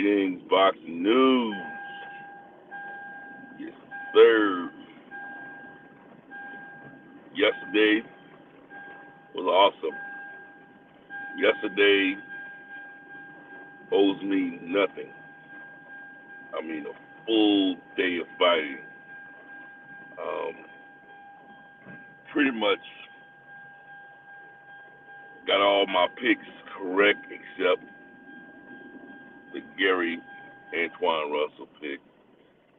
Greetings, boxing news. Yes, sir. Yesterday was awesome. Yesterday owes me nothing. I mean, a full day of fighting. Um, Pretty much got all my picks correct except the Gary Antoine Russell pick.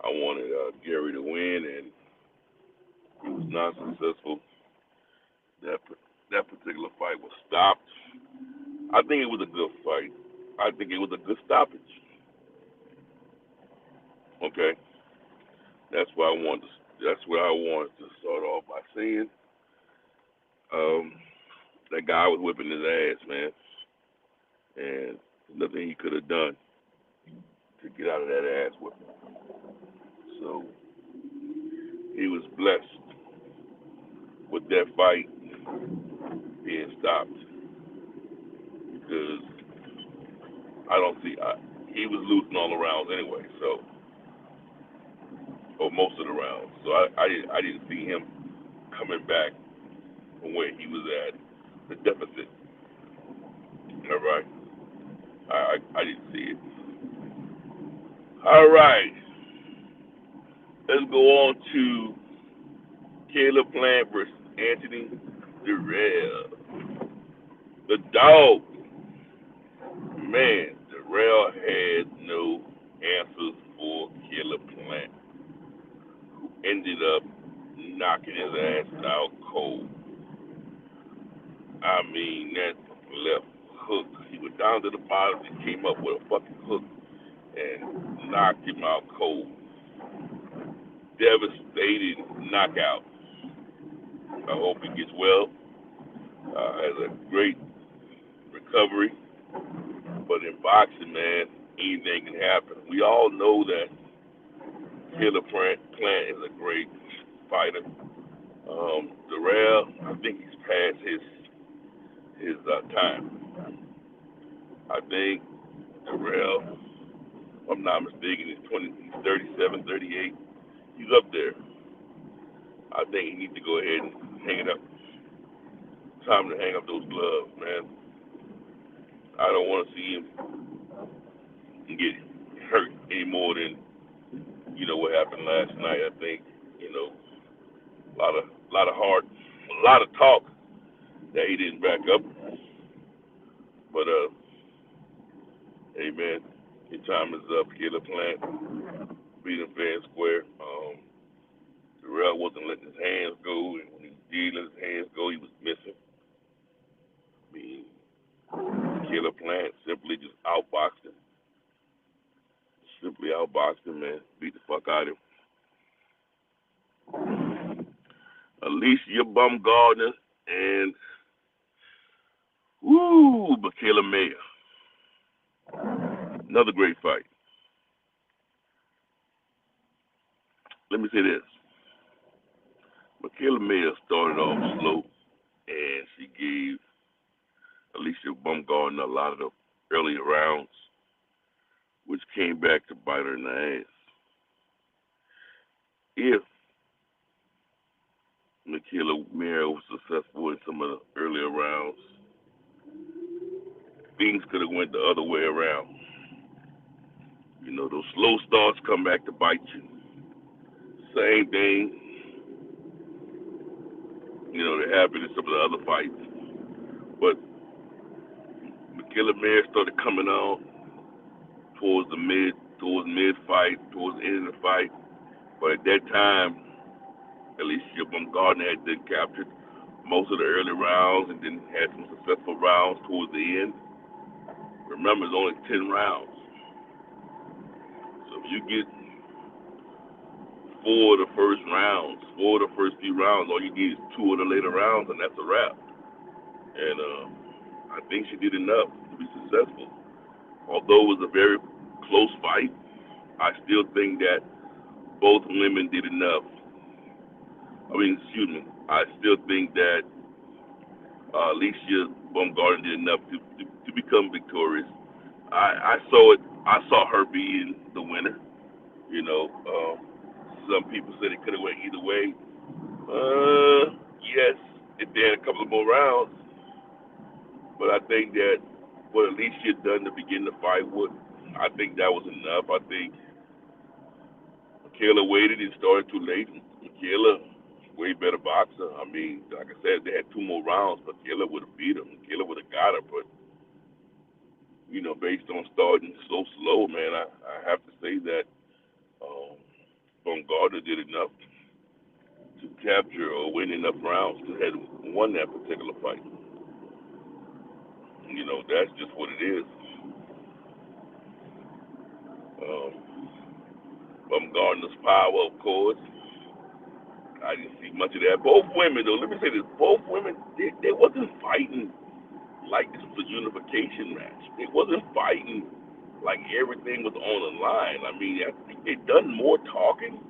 I wanted Gary to win, and he was not successful. That that particular fight was stopped. I think it was a good fight. I think it was a good stoppage. Okay, that's what I wanted. That's what I wanted to start off by saying. Um, that guy was whipping his ass, man, and nothing he could have done to get out of that ass whipping. So he was blessed with that fight being stopped because I don't see he was losing all the rounds anyway. So or most of the rounds. So I didn't see him coming back from where he was at the deficit. All right, I didn't see it. All right, let's go on to Caleb Plant versus Anthony Durrell. The dog, man, Durrell had no answers for Caleb Plant, who ended up knocking his ass out cold. I mean, that left hook. He was down to the bottom and came up with a fucking hook and knocked him out cold. Devastating knockout. I hope he gets well. Has a great recovery. But in boxing, man, anything can happen. We all know that Caleb Plant is a great fighter. Durrell, I think he's past his time. I think Durrell, if I'm not mistaken, he's 37, 38. He's up there. I think he needs to go ahead and hang it up. Time to hang up those gloves, man. I don't want to see him get hurt any more than what happened last night. I think a lot of talk that he didn't back up. But hey man, your time is up. Caleb Plant beat him fair and square. Terrell wasn't letting his hands go, and when he did let his hands go, he was missing. I mean, Caleb Plant simply just outboxed him. Simply outboxed him, man. Beat the fuck out of him. Alicia Baumgardner and Michaela Mayer. Another great fight. Let me say this. Michaela Mayer started off slow, and she gave Alicia Baumgardner a lot of the earlier rounds, which came back to bite her in the ass. If Michaela Mayer was successful in some of the earlier rounds, things could have went the other way around. Those slow starts come back to bite you. Same thing, that happened in some of the other fights. But Michaela Mayer started coming on towards mid fight, towards the end of the fight. But at that time, Alicia Baumgardner had been captured most of the early rounds and then had some successful rounds towards the end. Remember, it's only 10 rounds. So if you get four of the first few rounds, all you need is two of the later rounds, and that's a wrap. And I think she did enough to be successful. Although it was a very close fight, I still think that both women did enough. I still think that Alicia Baumgardner did enough to become victorious. I saw it. I saw her being the winner. You know, some people said it could have went either way. Yes, it did a couple of more rounds, but I think that what Alicia done to begin the fight with, I think that was enough. I think Michaela waited and started too late. Michaela, way better boxer. I mean, like I said, they had two more rounds. Michaela would have beat her. Michaela would have got her, but based on starting so slow, man, I have to say that um, Baumgardner did enough to capture or win enough rounds to have won that particular fight. That's just what it is. Um, Baumgardner's power, of course. I didn't see much of that. Both women, though, let me say this: both women, they wasn't fighting like this was a unification match. They wasn't fighting like everything was on the line. I mean, I think they done more talking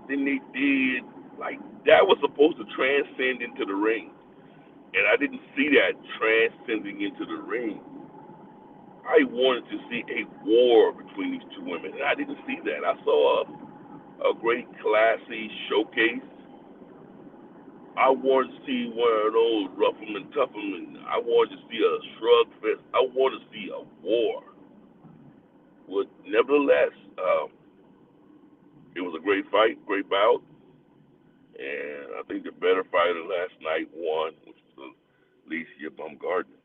than they did. Like that was supposed to transcend into the ring, and I didn't see that transcending into the ring. I wanted to see a war between these two women, and I didn't see that. I saw a great classy showcase. I wanted to see one of those rough 'em and tough 'em, and I wanted to see a shrug fest. I wanted to see a war. But nevertheless, it was a great fight, great bout, and I think the better fighter last night won, which was Alicia Baumgardner.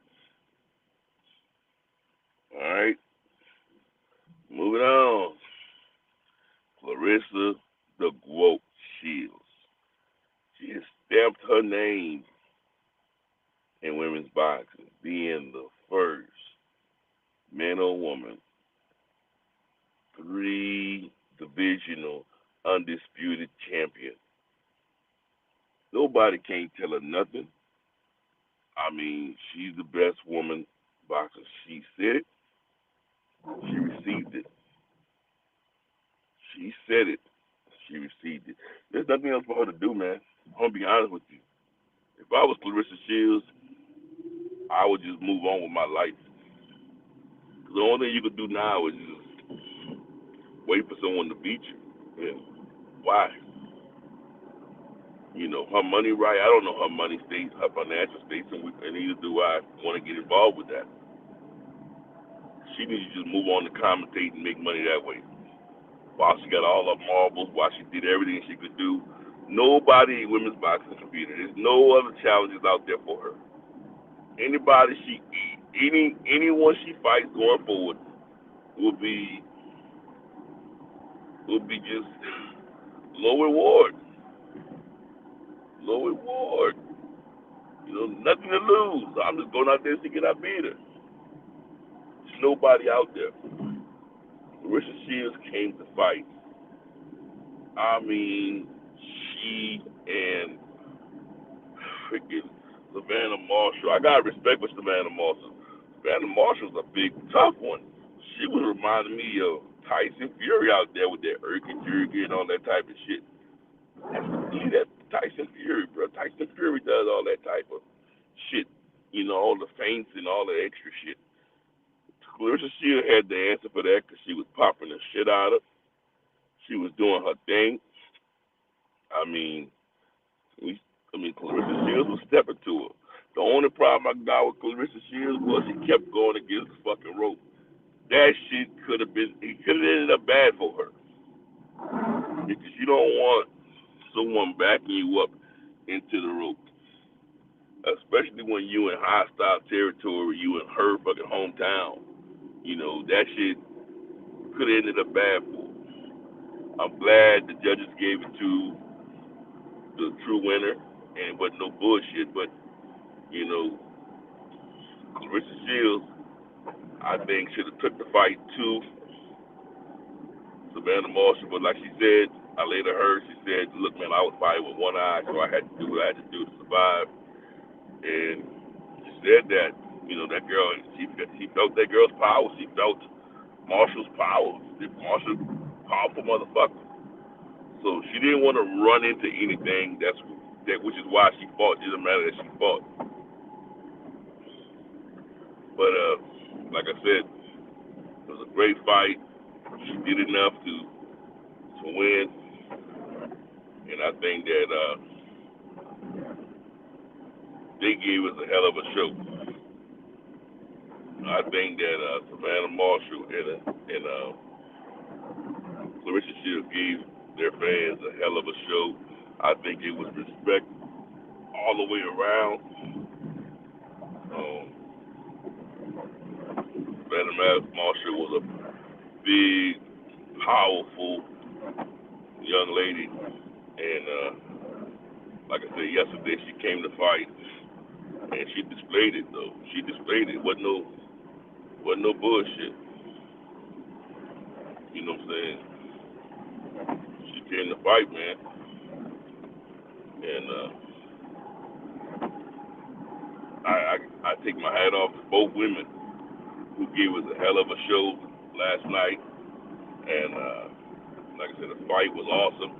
All right, moving on. Claressa the Goat Shields. She has stamped her name in women's boxing, being the first man or woman three divisional undisputed champion. Nobody can't tell her nothing. I mean, she's the best woman boxer. She said it. She received it. She said it. She received it. There's nothing else for her to do, man. I'm gonna be honest with you. If I was Claressa Shields, I would just move on with my life. The only thing you could do now is just wait for someone to beat you. Yeah. Why? Her money right. I don't know her money state, her financial state, and neither do I want to get involved with that. She needs to just move on to commentate and make money that way. While she got all her marbles, while she did everything she could do, nobody in women's boxing can beat her. There's no other challenges out there for her. Anybody anyone she fights going forward will be just low reward. Low reward. Nothing to lose. I'm just going out there to get I beat her. There's nobody out there. Claressa Shields came to fight. I mean, she and freaking Savannah Marshall. I got respect for Savannah Marshall. Savannah Marshall's a big, tough one. She was reminding me of Tyson Fury out there with that Erkin and all that type of shit. That's Tyson Fury, bro. Tyson Fury does all that type of shit. All the feints and all the extra shit. Claressa Shields had the answer for that because she was popping the shit out of. She was doing her thing. I mean, Claressa Shields was stepping to her. The only problem I got with Claressa Shields was she kept going against the fucking rope. That shit it could have ended up bad for her. Because you don't want someone backing you up into the rope. Especially when you in hostile territory, you in her fucking hometown. That shit could have ended up bad for her. I'm glad the judges gave it to the true winner, and it wasn't no bullshit, but, Claressa Shields, I think, should have took the fight to Savannah Marshall, but like she said, I later heard, she said, look, man, I was fighting with one eye, so I had to do what I had to do to survive, and she said that, that girl, she felt that girl's power, she felt Marshall's power, Marshall's powerful motherfucker. So she didn't want to run into anything. Which is why she fought. It doesn't matter that she fought. But like I said, it was a great fight. She did enough to win, and I think that they gave us a hell of a show. I think that Savannah Marshall and Claressa Sheilds gave their fans a hell of a show. I think it was respect all the way around. Savannah Marshall was a big, powerful young lady, and like I said yesterday, she came to fight, and she displayed it though. She displayed it. Wasn't no bullshit. You know what I'm saying? She came to fight, man, and I take my hat off to both women who gave us a hell of a show last night, and like I said, the fight was awesome.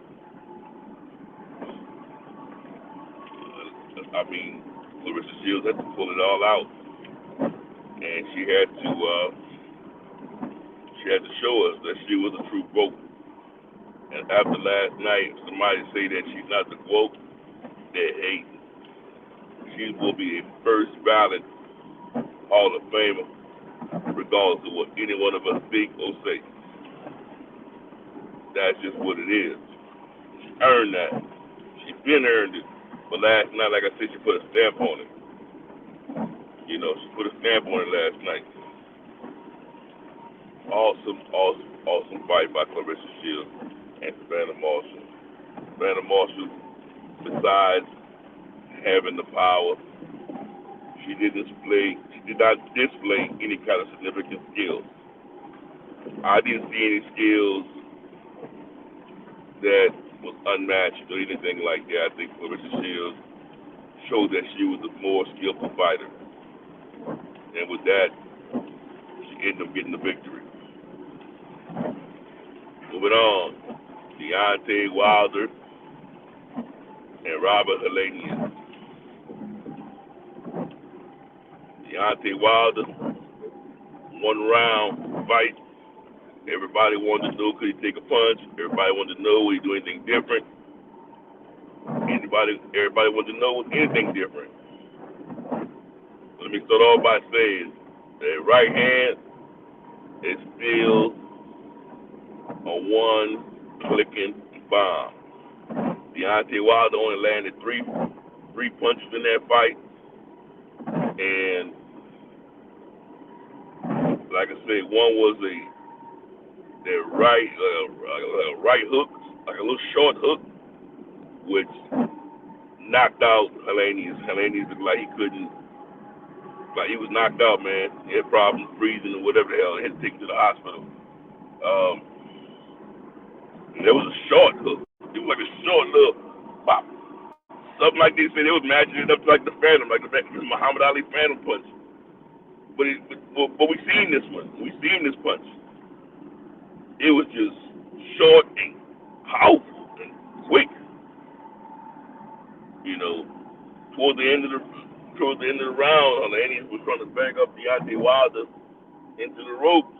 I mean, Claressa Sheilds had to pull it all out, and she had to show us that she was a true GOAT. And after last night, somebody say that she's not the GOAT, they're hating. She will be a first ballot Hall of Famer, regardless of what any one of us think or say. That's just what it is. She earned that. She been earned it. But last night, like I said, she put a stamp on it. You know, she put a stamp on it last night. Awesome fight by Claressa Sheilds and Savannah Marshall. Savannah Marshall, besides having the power, she did not display any kind of significant skills. I didn't see any skills that was unmatched or anything like that. I think Claressa Sheilds showed that she was a more skillful fighter. And with that, she ended up getting the victory. Moving on, Deontay Wilder and Robert Helenius. Deontay Wilder, 1 round fight. Everybody wanted to know, could he take a punch? Everybody wanted to know, would he do anything different? Everybody wanted to know, was anything different? Let me start off by saying that right hand is still a one-clicking bomb. Deontay Wilder only landed three punches in that fight, and like I said, one was a right hook, like a little short hook, which knocked out Helenius. Helenius looked like he was knocked out, man. He had problems breathing or whatever the hell. He had to take him to the hospital. And there was a short hook. It was like a short little pop. Something like they said, they was matching it up to like the Phantom, like the Muhammad Ali Phantom punch. But we seen this one. We seen this punch. It was just short and powerful and quick. You know, towards the end of the round, Helenius was trying to bang up Deontay Wilder into the ropes,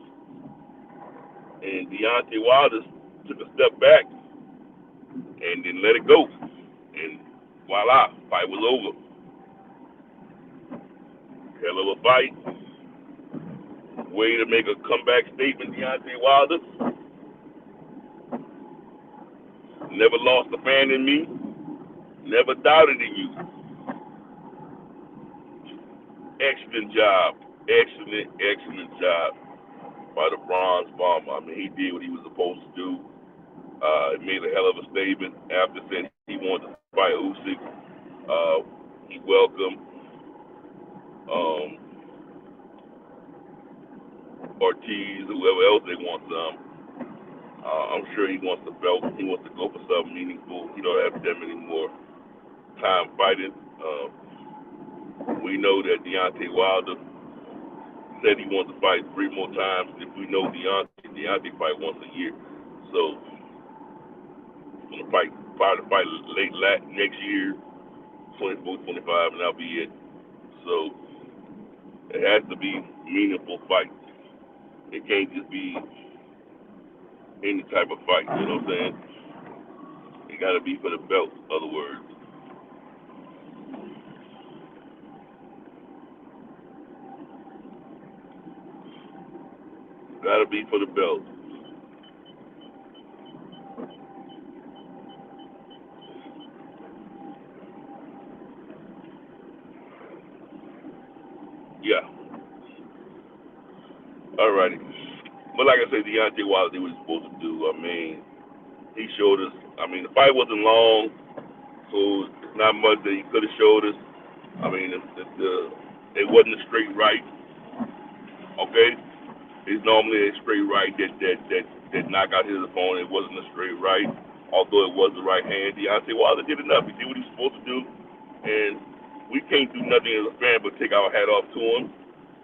and Deontay Wilder took a step back and then let it go, and voila, fight was over. Hell of a fight. Way to make a comeback statement, Deontay Wilder. Never lost a fan in me. Never doubted in you. Excellent job. Excellent job by the Bronze Bomber. I mean, he did what he was supposed to do. He made a hell of a statement after saying he wanted to fight Usyk. He welcomed Ortiz, whoever else they want some. I'm sure he wants the belt. He wants to go for something meaningful. He don't have that many more time fighting. We know that Deontay Wilder said he wants to fight 3 more times. If we know Deontay fight once a year. So he's going to fight late next year, 24, 25, and that'll be it. So It has to be meaningful fights. It can't just be any type of fight. You know what I'm saying? It got to be for the belt. Other words, got to be for the belt. Yeah. Alrighty. But like I said, Deontay Wilder did what he was supposed to do. I mean, he showed us. I mean, the fight wasn't long, so it's not much that he could have showed us. I mean, it wasn't a straight right. Okay, it's normally a straight right that knock out his opponent. It wasn't a straight right, although it was the right hand. Deontay Wilder did enough. He did what he was supposed to do, and we can't do nothing as a fan but take our hat off to him.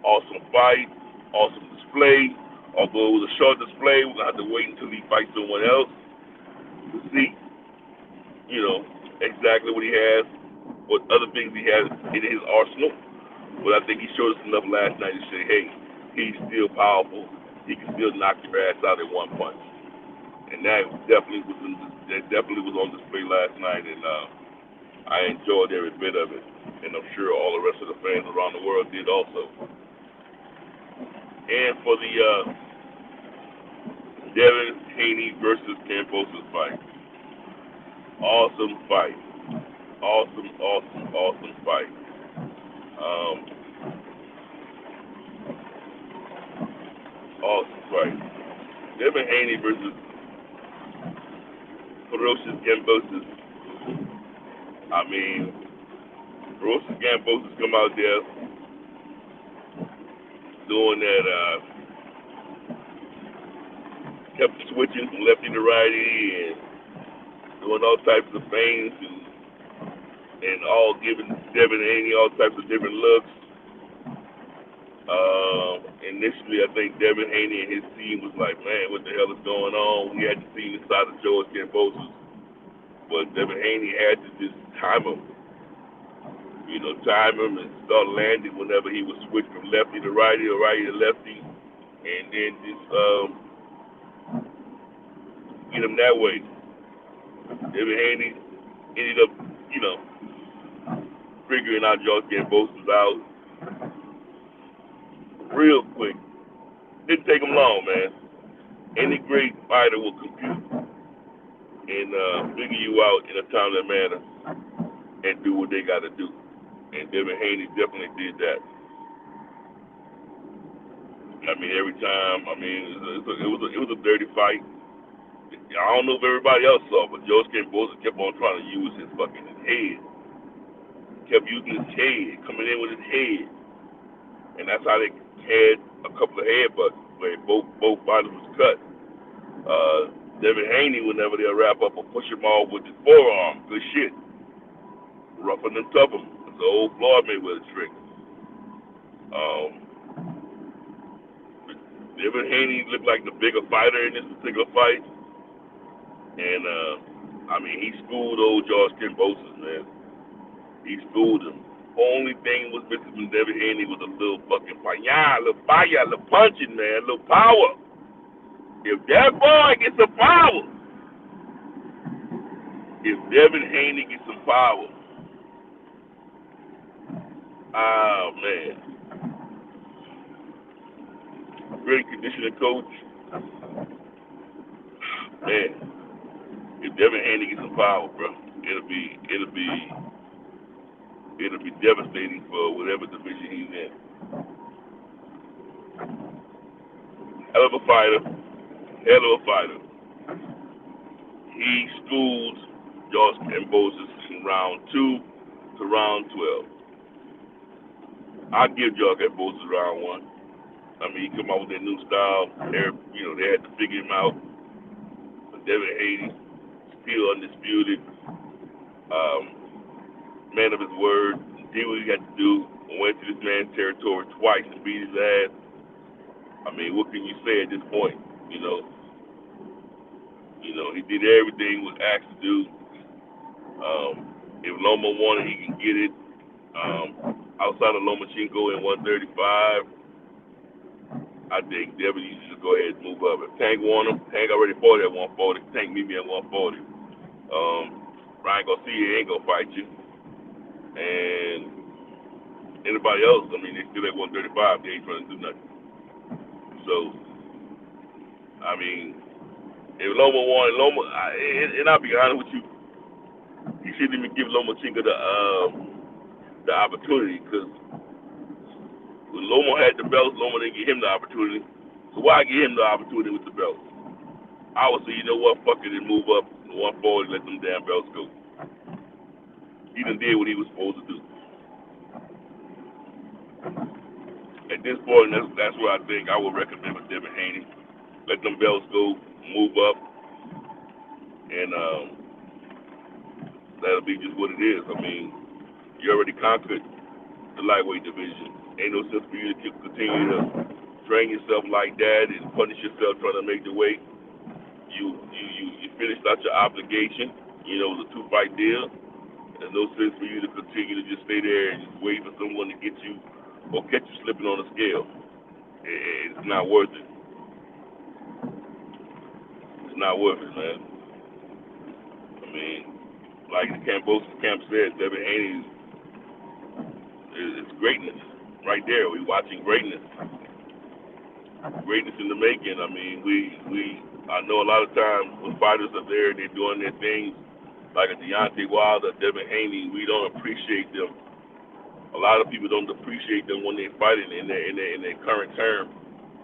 Awesome fight, awesome display. Although it was a short display, we're gonna have to wait until he fights someone else to see, exactly what he has, what other things he has in his arsenal. But I think he showed us enough last night to say, hey, he's still powerful. He can still knock your ass out in one punch. And that definitely was on display last night, and I enjoyed every bit of it. And I'm sure all the rest of the fans around the world did also. And for the Devin Haney versus Kambosos fight. Awesome fight. Awesome fight. Awesome fight. Devin Haney versus Claressa Sheilds. I mean, Claressa Sheilds come out there doing that, kept switching from lefty to righty and doing all types of things and all giving Devin Haney all types of different looks. Initially, I think Devin Haney and his team was like, man, what the hell is going on? We hadn't seen the side of George Kambosos. But Devin Haney had to just time him. Time him and start landing whenever he would switch from lefty to righty or righty to lefty. And then just get him that way. Devin Haney ended up, figuring out George Kambosos out real quick. Didn't take him long, man. Any great fighter will compute and figure you out in a timely manner and do what they got to do. And Devin Haney definitely did that. I mean, every time. I mean, it was a dirty fight. I don't know if everybody else saw, but George Kambosos kept on trying to use his fucking head. Kept using his head, coming in with his head, and that's how they had a couple of headbutts where both bodies was cut. Devin Haney, whenever they'll wrap up or push him off with his forearm, good shit. Roughen and tough him. It's the old Floyd Mayweather trick. Devin Haney looked like the bigger fighter in this particular fight. And, I mean, he schooled old George Kambosos, man. He schooled him. Only thing was missing from Devin Haney was a little fucking fire, a little fire, a little punching, man, a little power. If that boy gets some power, if Devin Haney gets some power, oh, man. Great conditioning coach. Man, if Devin Haney gets some power, bro, it'll be devastating for whatever division he's in. Hell of a fighter. He schooled George Kambosos from round 2 to round 12. I give George Kambosos round 1. I mean, he come out with that new style. They had to figure him out. But Devin Haney, still undisputed. Man of his word. Did what he had to do. Went to this man's territory twice and beat his ass. I mean, what can you say at this point? He did everything he was asked to do. If Loma wanted, he can get it. outside of Lomachenko in 135, I think Devin, you should go ahead and move up. If Tank want him, Tank already fought at 140. Tank meet me at 140. Ryan Garcia ain't gonna fight you. And anybody else, I mean, they still at 135. They ain't trying to do nothing. So, I mean, if Loma wanted and I'll be honest with you, you shouldn't even give Lomachenko the opportunity, because when Loma had the belts, Loma didn't give him the opportunity. So why give him the opportunity with the belts? I would say, you know what, fuck it, and move up to 140, let them damn belts go. He done did what he was supposed to do. At this point, that's what I think I would recommend with Devin Haney. Let them belts go, move up, and that'll be just what it is. I mean, you already conquered the lightweight division. Ain't no sense for you to continue to train yourself like that and punish yourself trying to make the weight. You finished out your obligation. You know, it was a 2-fight deal. There's no sense for you to continue to just stay there and just wait for someone to get you or catch you slipping on the scale. It's not worth it. It's not worth it, man. I mean, like the camp said, Devin Haney is greatness right there. We're watching greatness. Greatness in the making. I mean, I know a lot of times when fighters are there and they're doing their things, like a Deontay Wilder, Devin Haney, we don't appreciate them. A lot of people don't appreciate them when they're fighting in their current term.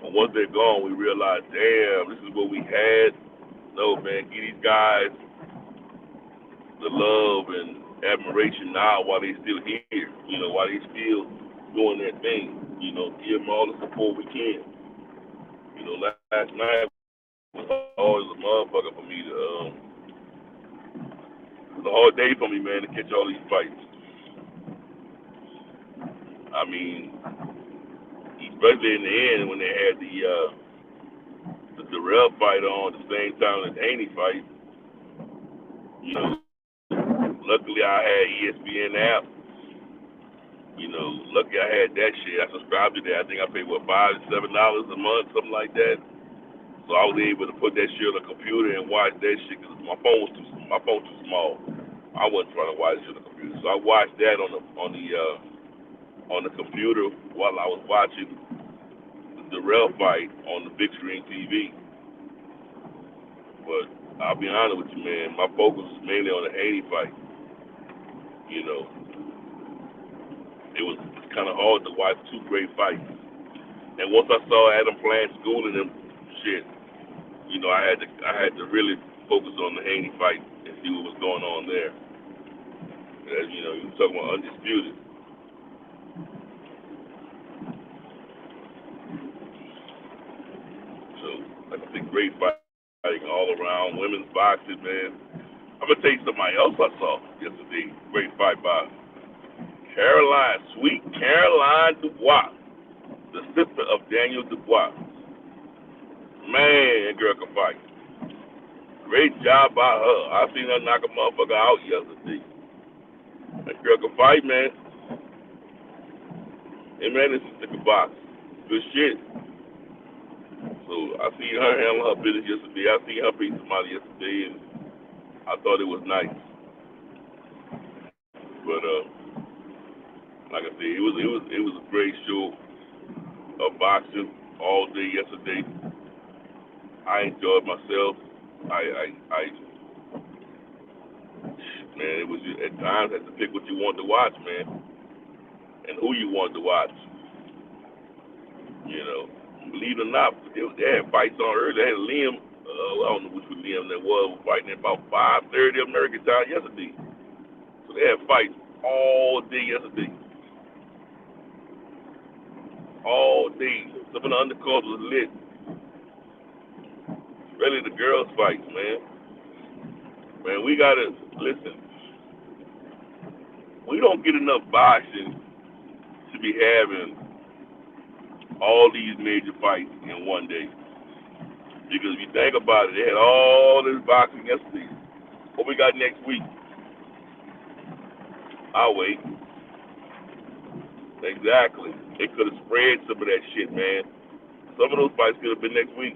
But once they're gone, we realize, damn, this is what we had. No, man, give these guys the love and admiration now while they're still here. You know, while they're still doing their thing. You know, give them all the support we can. You know, last night was always a motherfucker for me to, it was a hard day for me, man, to catch all these fights. I mean, especially in the end when they had the Darrell fight on at the same time as the Haney fight. You know, luckily I had ESPN app. You know, lucky I had that shit. I subscribed to that. I think I paid, $5 to $7 a month, something like that. So I was able to put that shit on the computer and watch that shit because my phone was too small. I wasn't trying to watch it on the computer. So I watched that on the computer while I was watching the Darrell fight on the big screen TV. But I'll be honest with you, man, my focus was mainly on the Haney fight. You know, it's kind of hard to watch two great fights. And once I saw Adam Plant schooling them, shit, you know, I had to really focus on the Haney fight and see what was going on there. As you know, you talking about undisputed. So, like I said, great fighting all around. Women's boxing, man. I'm gonna tell you somebody else I saw yesterday. Great fight by Sweet Caroline Dubois, the sister of Daniel Dubois. Man, that girl can fight. Great job by her. I seen her knock a motherfucker out yesterday. That girl can fight, man. And man, this is the box. Good shit. So I seen her handle her business yesterday. I seen her beat somebody yesterday, and I thought it was nice. But like I said, it was a great show of boxing all day yesterday. I enjoyed myself. Man, it was just, at times had to pick what you wanted to watch, man, and who you wanted to watch. You know, believe it or not, they had fights on earlier. They had Liam, I don't know which one Liam that was fighting at about 5:30 American time yesterday. So they had fights all day yesterday. All day. Some of the undercards was lit. Really the girls' fights, man. Man, we gotta listen. We don't get enough boxing to be having all these major fights in one day. Because if you think about it, they had all this boxing yesterday. What we got next week? I'll wait. Exactly. It could have spread some of that shit, man. Some of those fights could have been next week.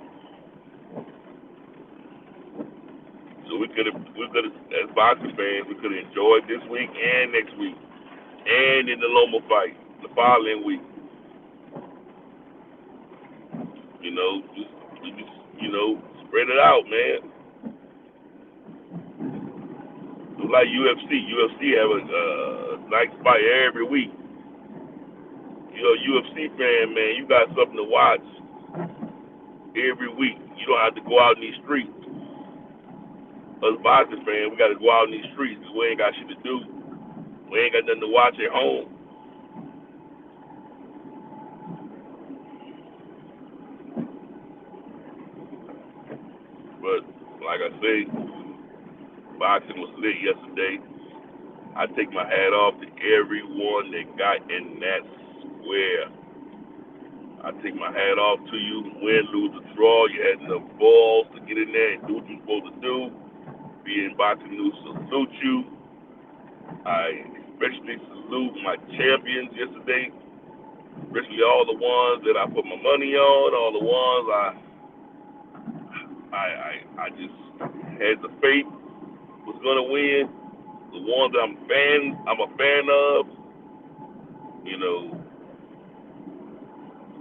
So we could have, as boxing fans, we could have enjoyed this week and next week, and in the Loma fight the following week. You know, spread it out, man. It's like UFC. UFC have a nice fight every week. You know, UFC fan, man, you got something to watch every week. You don't have to go out in these streets. Us boxing fans, we got to go out in these streets because we ain't got shit to do. We ain't got nothing to watch at home. But like I say, boxing was lit yesterday. I take my hat off to everyone that got in that square. I take my hat off to you. Win, lose, or draw. You had enough balls to get in there and do what you're supposed to do. Be in boxing news, salute you. I especially salute my champions yesterday, especially all the ones that I put my money on, all the ones I just had the faith was gonna win. The ones I'm a fan of. You know,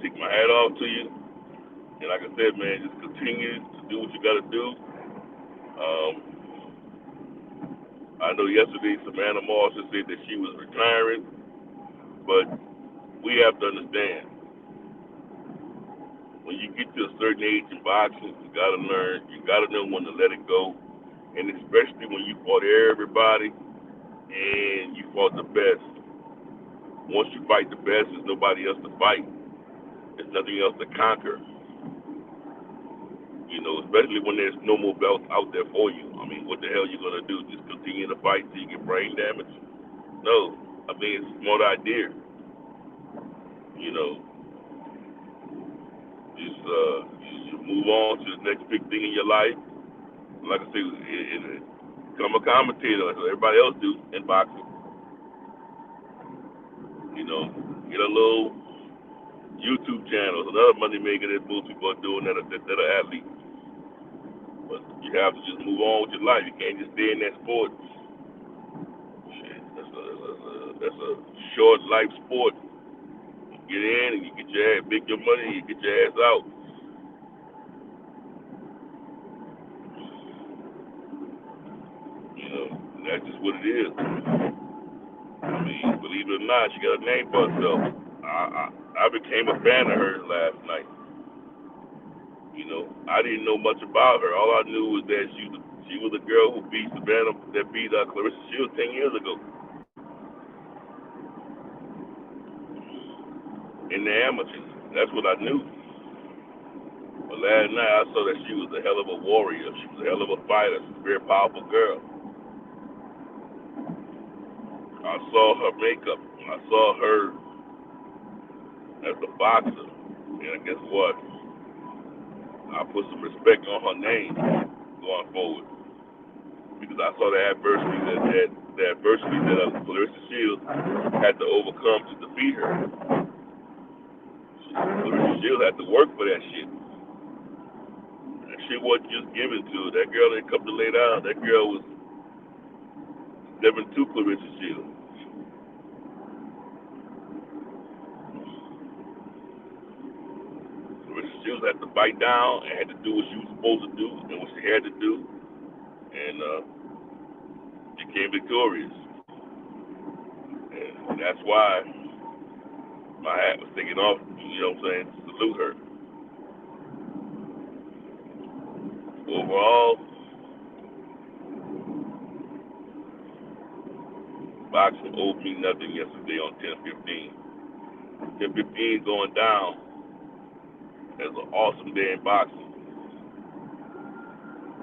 take my hat off to you. And like I said, man, just continue to do what you gotta do. I know yesterday Savannah Marshall said that she was retiring, but we have to understand, when you get to a certain age in boxing, you gotta learn, you gotta know when to let it go, and especially when you fought everybody and you fought the best. Once you fight the best, there's nobody else to fight. There's nothing else to conquer. You know, especially when there's no more belts out there for you. I mean, what the hell are you gonna do? Just continue to fight till you get brain damage? No. I mean, it's a smart idea. You know, just move on to the next big thing in your life. Like I say, become a commentator like everybody else do in boxing. You know, get a little YouTube channel, another money maker that most people are doing that are athletes. But you have to just move on with your life. You can't just stay in that sport. Shit, that's a short life sport. You get in and you get your ass, make your money, you get your ass out. You know, that's just what it is. I mean, believe it or not, she got a name for herself. I became a fan of hers last night. You know, I didn't know much about her. All I knew was that she was a girl who beat Claressa Sheilds 10 years ago in the amateurs. That's what I knew. But last night I saw that she was a hell of a warrior. She was a hell of a fighter. She's a very powerful girl. I saw her makeup. I saw her as a boxer. And guess what? I put some respect on her name going forward, because I saw the adversity that Claressa Sheilds had to overcome to defeat her. Claressa Sheilds had to work for that shit. That shit wasn't just given to her. That girl didn't come to lay down. That girl was stepping to Claressa Sheilds. She was had to bite down and had to do what she was supposed to do and what she had to do, and she became victorious. And that's why my hat was taken off, you know what I'm saying, to salute her. Overall, boxing owed me nothing yesterday on 10-15. 10-15 going down. It's an awesome day in boxing.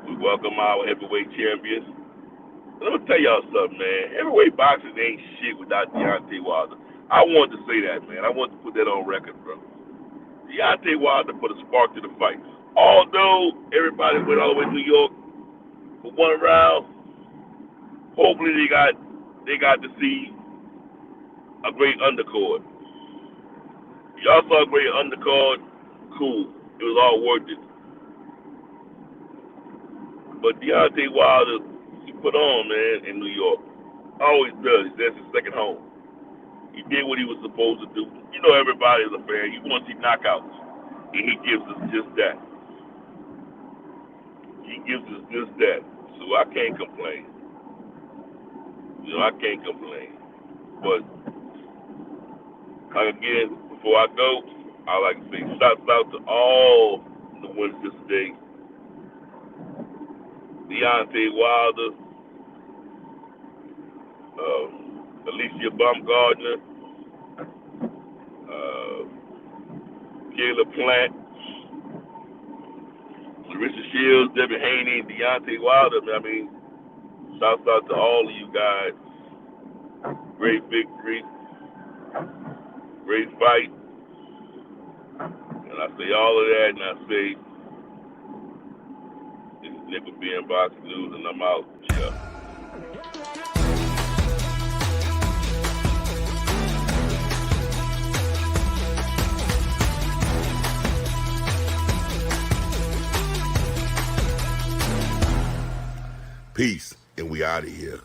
We welcome our heavyweight champions. Let me tell y'all something, man. Heavyweight boxing ain't shit without Deontay Wilder. I wanted to say that, man. I wanted to put that on record, bro. Deontay Wilder put a spark to the fight. Although everybody went all the way to New York for one round, hopefully they got to see a great undercard. Y'all saw a great undercard. Cool. It was all worth it. But Deontay Wilder, he put on, man, in New York. Always does. That's his second home. He did what he was supposed to do. You know, everybody is a fan. You want to see knockouts. And he gives us just that. He gives us just that. So I can't complain. You know, I can't complain. But, again, before I go, I like to say shouts out to all the winners this day. Deontay Wilder, Alicia Baumgardner, Caleb Plant, Claressa Sheilds, Devin Haney, Deontay Wilder. I mean, shouts out to all of you guys. Great victory, great fight. And I say all of that, and I say, this is Nick with BN Boxing News, and I'm out. Yeah. Peace, and we out of here.